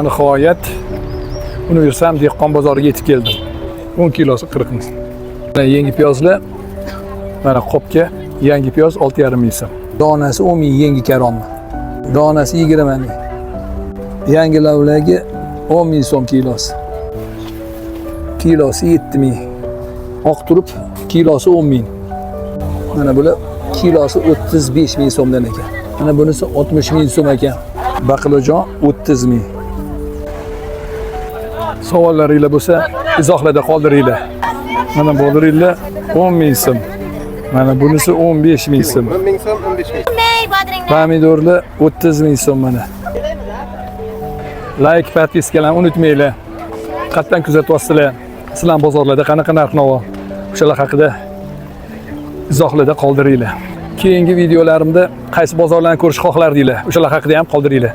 Nihoyat Universal dehqon bozoriga yetib keldim. 10 kilosi 40 ming. Yangi piyozlar mana qopga yangi piyoz 6,5 ming so'm. Donasi 10 ming yangi karonni. Donasi 20 ming. Yangi lavlagi 10 ming so'm kilosi. Kilosi 7 ming. Oq turib kilosi 10 ming. Mana bular kilosi 35 ming so'mdan ekan. Mana bunisi 60 ming so'm ekan. Baqlajon 30 ming. Savollaringiz bo'lsa, izohlarda qoldiringlar. Mana bodiringlar 10 ming so'm. Mana bunisi 15 ming so'm. 10 ming so'm, 15 ming. Pomidorlar 30 ming so'm mana. Like, podpiskalarni unutmanglar. Qatdan kuzatyapsizlar. Sizlar bozorlarda qanaqa narx-navo o'shalar haqida izohlarda qoldiringlar. Keyingi videolarimda qaysi bozorlarni ko'rish xohlardinglar, o'shalar haqida ham qoldiringlar.